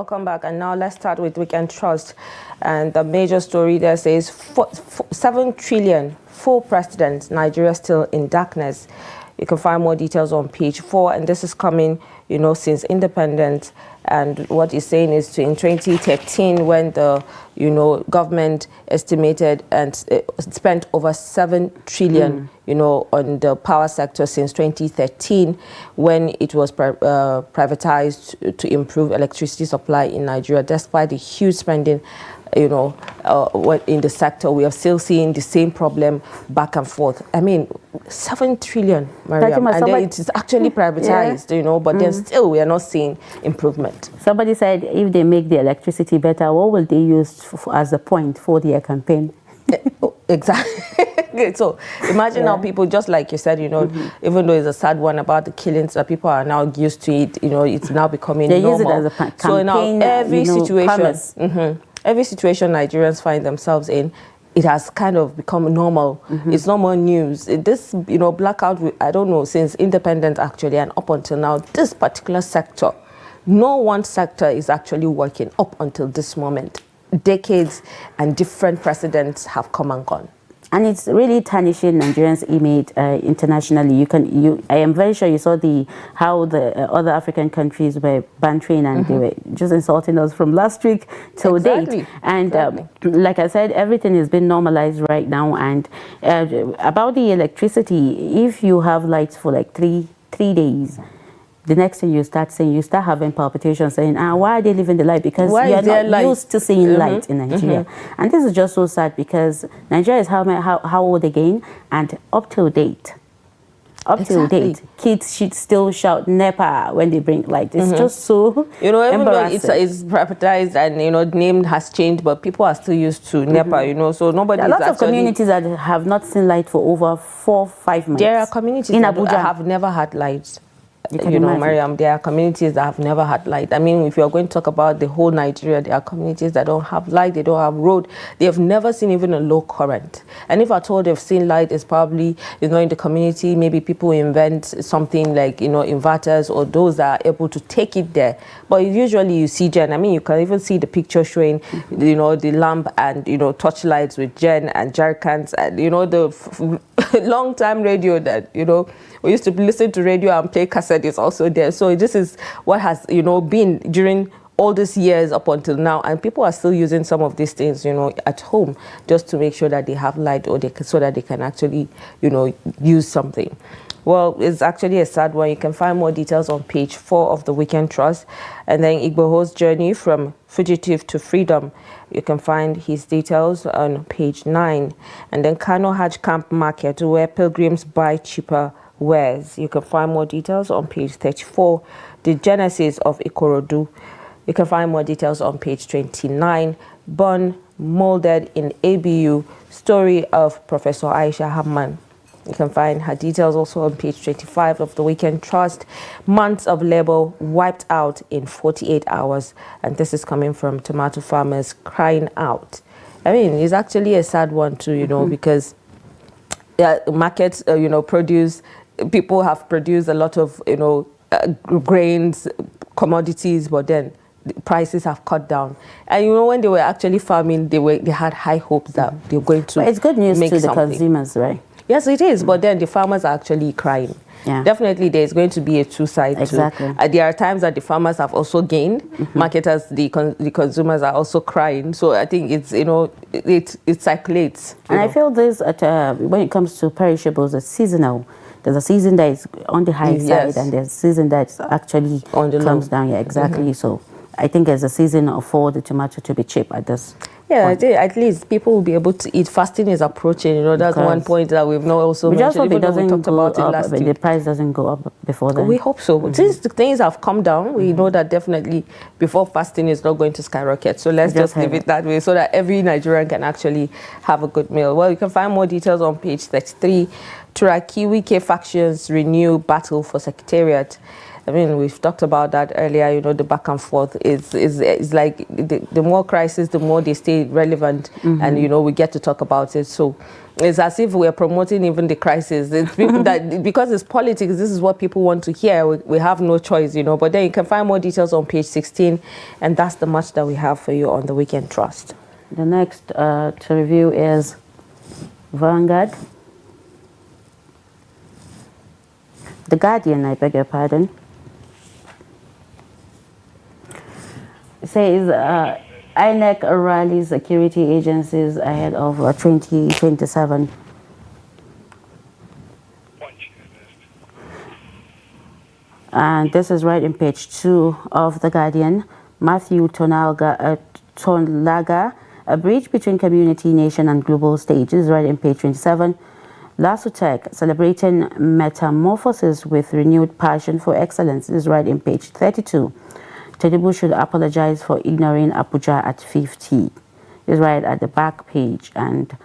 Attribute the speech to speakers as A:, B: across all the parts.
A: Welcome back. And now let's start with Weekend Trust. And the major story there says 7 trillion, full president, Nigeria still in darkness. You can find more details on page 4. And this is coming, since independence. And what he's saying is in 2013, when the, government estimated and spent over 7 trillion, on the power sector since 2013, when it was privatized to improve electricity supply in Nigeria. Despite the huge spending, in the sector, we are still seeing the same problem back and forth. I mean, 7 trillion, Mariam, and then it is actually privatized, but then still we are not seeing improvement.
B: Somebody said if they make the electricity better, what will they use as a point for their campaign?
A: Exactly. So imagine how people, just like you said, even though it's a sad one about the killings, that people are now used to it, it's now becoming normal.
B: Use it as a campaign,
A: so now every situation, every situation Nigerians find themselves in, it has kind of become normal. It's no more news. This, blackout, I don't know, since independence actually, and up until now, this particular sector, no one sector is actually working up until this moment. Decades and different presidents have come and gone.
B: And it's really tarnishing Nigerians' image internationally. I am very sure you saw how the other African countries were bantering and they were just insulting us from last week till date. And like I said, everything has been normalized right now. And about the electricity, if you have lights for like three days, the next thing you start having palpitations, saying, why are they leaving the light? Because we are not used to seeing light in Nigeria. And this is just so sad because Nigeria is how old again? And up till date, kids should still shout NEPA when they bring light. It's just so
A: even though it's privatized and, name has changed, but people are still used to NEPA, so nobody.
B: There are lots of communities that have not seen light for over 4-5 months.
A: There are communities in Abuja that have never had lights. Mariam, there are communities that have never had light. I mean, if you're going to talk about the whole Nigeria, there are communities that don't have light, they don't have road. They have never seen even a low current. And if at all they've seen light, it's probably, in the community, maybe people invent something like, inverters or those that are able to take it there. But usually you see gen. I mean, you can even see the picture showing, the lamp and, torch lights with gen and jerrycans and, the long-time radio that, we used to listen to radio and play cassette is also there. So this is what has, been during all these years up until now. And people are still using some of these things, at home just to make sure that they have light or so that they can actually, use something. Well, it's actually a sad one. You can find more details on page 4 of the Weekend Trust. And then Igboho's journey from fugitive to freedom. You can find his details on page 9. And then Kano Hajj Camp Market, where pilgrims buy cheaper wares. You can find more details on page 34. The genesis of Ikorodu. You can find more details on page 29. Born molded in ABU, story of Professor Aisha Hamman. You can find her details also on page 25 of the Weekend Trust. Months of labor wiped out in 48 hours. And this is coming from tomato farmers crying out. I mean, it's actually a sad one too, because markets, produce, people have produced a lot of, grains, commodities, but then the prices have cut down. And when they were actually farming, they had high hopes that they were going to
B: But it's good news
A: make
B: to the
A: something.
B: consumers, right?
A: Yes, it is. But then the farmers are actually crying.
B: Yeah.
A: Definitely, there's going to be a two-side.
B: Exactly.
A: There are times that the farmers have also gained. Marketers, the consumers are also crying. So I think it's it circulates.
B: And I feel this when it comes to perishables, it's seasonal. There's a season that is on the high side, and there's a season that actually
A: on the
B: comes
A: low.
B: down. Yeah, exactly. So I think there's a season for the tomato to be cheap at this.
A: Yeah, I think at least people will be able to eat. Fasting is approaching. That's one point that we've not also mentioned.
B: Even though we talked about
A: it last week.
B: The price doesn't go up before then.
A: We hope so. Since the things have come down, we know that definitely before fasting is not going to skyrocket. So let's just leave it that way so that every Nigerian can actually have a good meal. Well, you can find more details on page 33. Turaki Wike factions renew battle for secretariat. I mean, we've talked about that earlier, you know, the back and forth is like the more crisis, the more they stay relevant, and, you know, we get to talk about it. So it's as if we're promoting even the crisis. It's people that, because it's politics, this is what people want to hear. We have no choice, you know. But then you can find more details on page 16, and that's the much that we have for you on the Weekend Trust.
B: The next to review is Vanguard. The Guardian, I beg your pardon. It says INEC rallies security agencies ahead of 2027. And this is right in page 2 of The Guardian. Matthew Tonlaga, a bridge between community, nation, and global stage. This is right in page 27. Lasutech, celebrating metamorphosis with renewed passion for excellence. This is right in page 32. Tinubu should apologize for ignoring Abuja at 50. This is right at the back page. And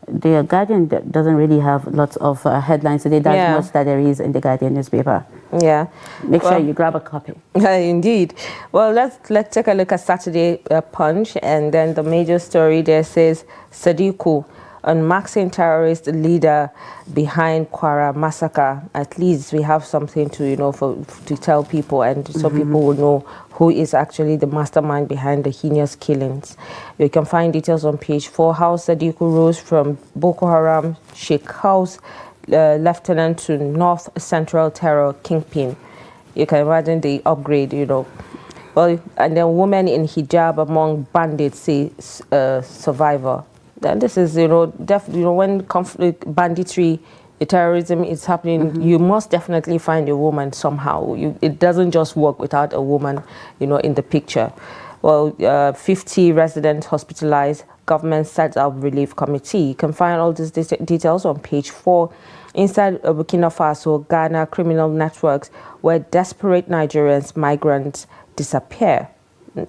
B: the Guardian doesn't really have lots of headlines today. That's much that there is in the Guardian newspaper.
A: Yeah.
B: Make sure you grab a copy.
A: Indeed. Well, let's take a look at Saturday Punch, and then the major story there says Sadiku, unmasking terrorist leader behind Kwara massacre. At least we have something to, you know, to tell people, and so people will know who is actually the mastermind behind the heinous killings. You can find details on page 4, how Sadiku rose from Boko Haram Sheikh House lieutenant to North Central terror kingpin. You can imagine the upgrade, you know. Well, and then women in hijab among bandits, say survivor. And this is, you know, when conflict, banditry, terrorism is happening, you must definitely find a woman somehow. It doesn't just work without a woman, you know, in the picture. Well, 50 residents hospitalized. Government sets up relief committee. You can find all these details on page 4. Inside Burkina Faso, Ghana criminal networks where desperate Nigerians, migrants disappear.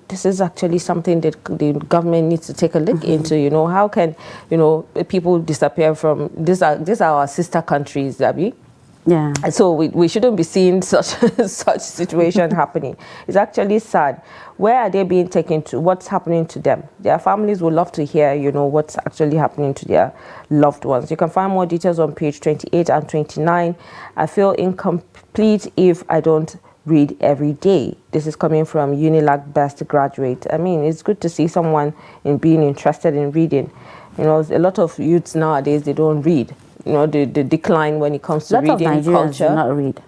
A: This is actually something that the government needs to take a look into. You know, how can, you know, people disappear from these are our sister countries, Abby.
B: Yeah.
A: So we shouldn't be seeing such situation happening. It's actually sad. Where are they being taken to? What's happening to them? Their families would love to hear, you know, what's actually happening to their loved ones. You can find more details on page 28 and 29. I feel incomplete if I don't read every day. This is coming from Unilag Best Graduate. I mean, it's good to see someone in being interested in reading. You know, a lot of youths nowadays, they don't read. You know, the decline when it comes to reading culture.
B: Lots of Nigerians do not read.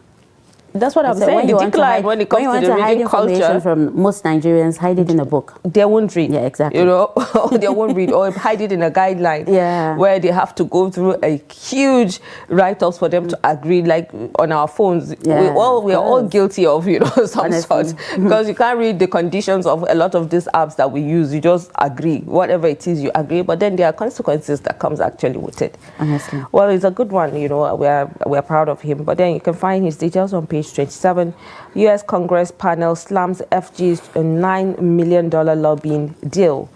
A: That's what I'm saying. The decline when it comes to the reading culture.
B: From most Nigerians, hide it in a book.
A: They won't read.
B: Yeah, exactly.
A: You know, they won't read, or hide it in a guideline.
B: Yeah. Where
A: they have to go through a huge write-ups for them to agree, like on our phones.
B: Yeah,
A: we are all guilty of, you know, some sort. Because you can't read the conditions of a lot of these apps that we use. You just agree. Whatever it is, you agree. But then there are consequences that comes actually with it. Honestly. Well, it's a good one, you know. We're proud of him. But then you can find his details on page 27. U.S. Congress panel slams FG's $9 million lobbying deal.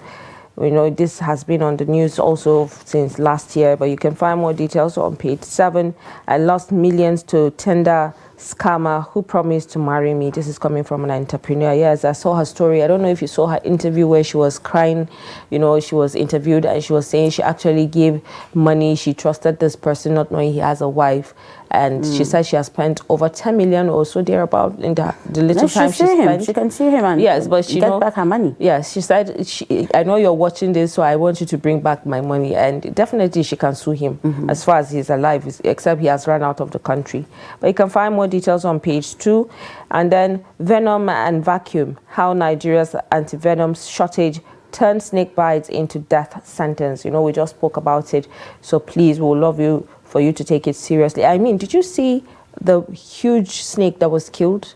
A: You know, this has been on the news also since last year, but you can find more details on page 7. I lost millions to tender scammer who promised to marry me. This is coming from an entrepreneur. Yes, I saw her story. I don't know if you saw her interview where she was crying. You know, she was interviewed and she was saying she actually gave money. She trusted this person, not knowing he has a wife. And she said she has spent over 10 million or so thereabout in the little time she spent.
B: She can see him and
A: yes, but she
B: get back her money.
A: Yes, she said, I know you're watching this, so I want you to bring back my money. And definitely she can sue him as far as he's alive, except he has run out of the country. But you can find more details on page 2. And then venom and vacuum, how Nigeria's anti-venom shortage turn snake bites into death sentence. You know, we just spoke about it. So please, we'll love you for you to take it seriously. I mean, did you see the huge snake that was killed?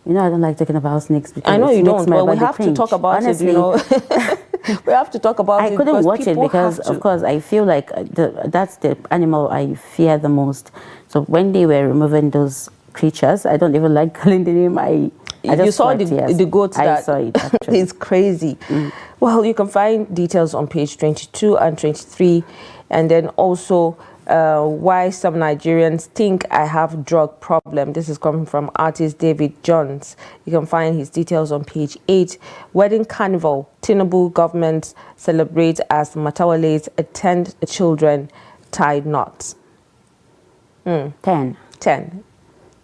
B: You know, I don't like talking about snakes because
A: I know you don't, but we have to talk about
B: Honestly,
A: it, you know. We have to talk about it.
B: I couldn't watch it because, of course, I feel like that's the animal I fear the most. So when they were removing those creatures, I don't even like calling the name.
A: You saw the goat that
B: I saw it, actually.
A: It's crazy. Well, you can find details on page 22 and 23. And then also why some Nigerians think I have drug problem. This is coming from artist David Jones. You can find his details on page 8. Wedding carnival. Tinubu government celebrates as Matawale's attend children tied knots.
B: 10.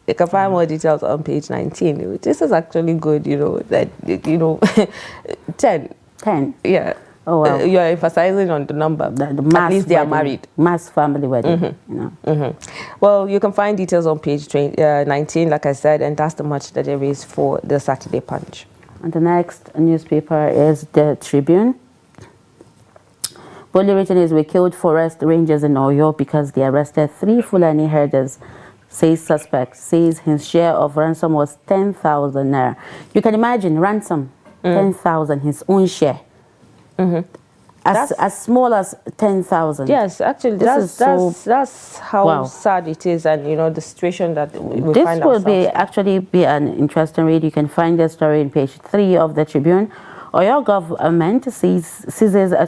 A: You can find more details on page 19. This is actually good, that, 10.
B: 10.
A: Yeah.
B: Oh, wow.
A: You're emphasizing on the number.
B: The
A: At least they are married.
B: Mass family wedding.
A: Well, you can find details on page 19, like I said, and that's the much that there is for the Saturday Punch.
B: And the next newspaper is the Tribune. Boldly written is, we killed forest rangers in Oyo because they arrested 3 Fulani herders, says suspect, says his share of ransom was 10,000 naira. You can imagine, ransom, 10,000, his own share. As small as 10,000.
A: Yes, actually, that's how sad it is, and the situation that we find ourselves.
B: This will actually be an interesting read. You can find the story in page 3 of the Tribune. Oyo government seizes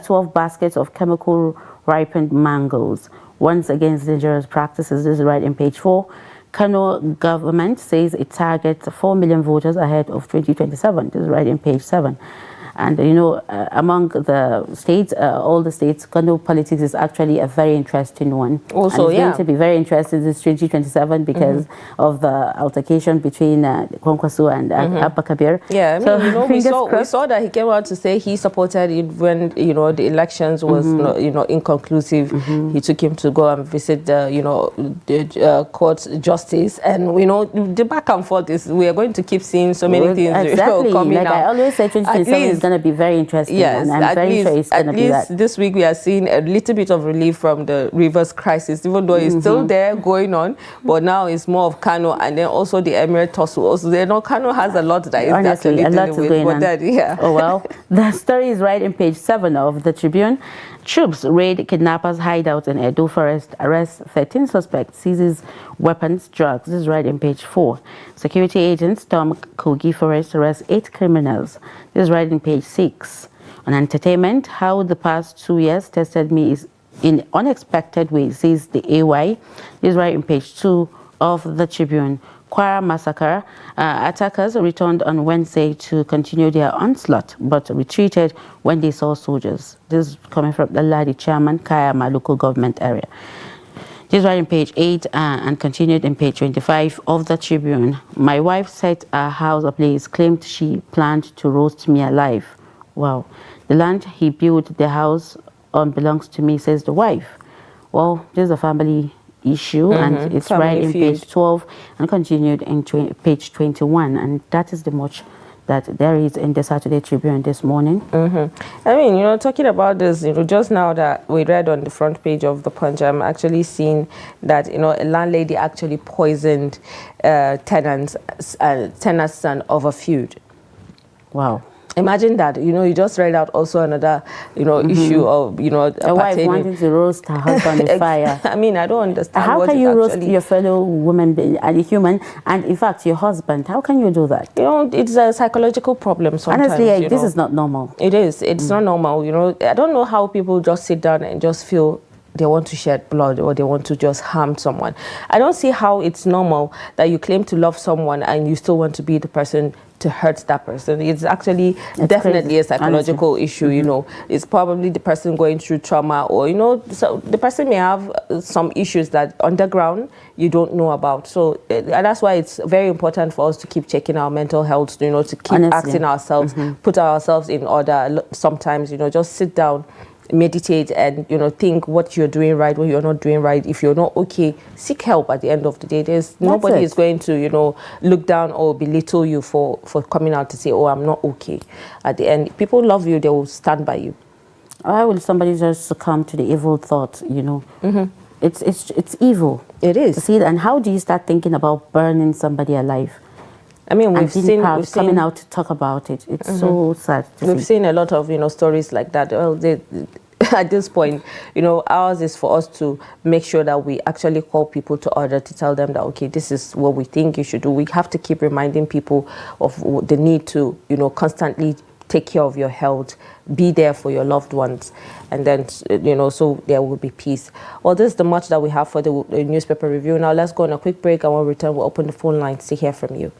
B: 12 baskets of chemical ripened mangoes. Once against dangerous practices. This is right in page 4. Kano government says it targets 4 million voters ahead of 2027. This is right in page 7. And, among the states, all the states, Kano politics is actually a very interesting one.
A: Also,
B: and it's going to be very interesting this 2027 because of the altercation between Kwankwaso and Abba Kabir.
A: Yeah, I mean, we saw that he came out to say he supported it when, the elections was, inconclusive. He took him to go and visit the court justice. And, the back and forth is, we are going to keep seeing so many things coming out.
B: I always say 2027 is going to be very interesting.
A: Yes,
B: and I'm very sure it's going to be that.
A: This week we are seeing a little bit of relief from the rivers crisis, even though it's still there going on, but now it's more of Kano and then also the Emirate tussle. Also, Kano has a lot that is
B: honestly a lot is going on. Oh well, the story is right in page 7 of the Tribune. Troops raid kidnappers' hideout in Edo Forest, arrest 13 suspects, seizes weapons, drugs. This is right in page 4. Security agents storm Kogi Forest, arrest 8 criminals. This is right in page 6. On entertainment, how the past 2 years tested me is in unexpected ways, says the AY. This is right in page 2 of the Tribune. Kwara massacre. Attackers returned on Wednesday to continue their onslaught, but retreated when they saw soldiers. This is coming from the Ladi chairman, Kayama local government area. This is right in page 8 and continued in page 25 of the Tribune. My wife set our house ablaze, claimed she planned to roast me alive. Wow. The land he built the house on belongs to me, says the wife. Well, this is a family issue, and it's right in page 12 and continued in page 21, and that is the much that there is in the Saturday Tribune this morning.
A: I mean, talking about this, just now that we read on the front page of the Punch, I'm actually seeing that, a landlady actually poisoned tenant's son over feud.
B: Wow.
A: Imagine that, you just read out also another, issue of,
B: a wife wanting to roast her husband in fire.
A: I mean, I don't understand.
B: How can you roast your fellow woman and a human, and in fact, your husband? How can you do that?
A: It's a psychological problem sometimes.
B: Honestly, this is not normal.
A: It is. It's not normal. I don't know how people just sit down and just feel they want to shed blood or they want to just harm someone. I don't see how it's normal that you claim to love someone and you still want to be the person to hurt that person. It's actually definitely crazy. A psychological issue, It's probably the person going through trauma or, so the person may have some issues that underground you don't know about. So that's why it's very important for us to keep checking our mental health, to keep asking ourselves, put ourselves in order. Sometimes, just sit down, meditate and think what you're doing right, what you're not doing right. If you're not okay, seek help. At the end of the day, nobody is going to look down or belittle you for coming out to say, oh, I'm not okay. At the end, people love you, they will stand by you.
B: Why will somebody just succumb to the evil thought? It's evil.
A: It is.
B: See, and how do you start thinking about burning somebody alive?
A: I mean, we've seen
B: coming out to talk about it. It's so sad to see.
A: We've seen a lot of stories like that. Well, at this point, ours is for us to make sure that we actually call people to order to tell them that, okay, this is what we think you should do. We have to keep reminding people of the need to constantly take care of your health, be there for your loved ones, and then, so there will be peace. Well, this is the much that we have for the newspaper review. Now let's go on a quick break, and when we return, we'll open the phone lines to hear from you.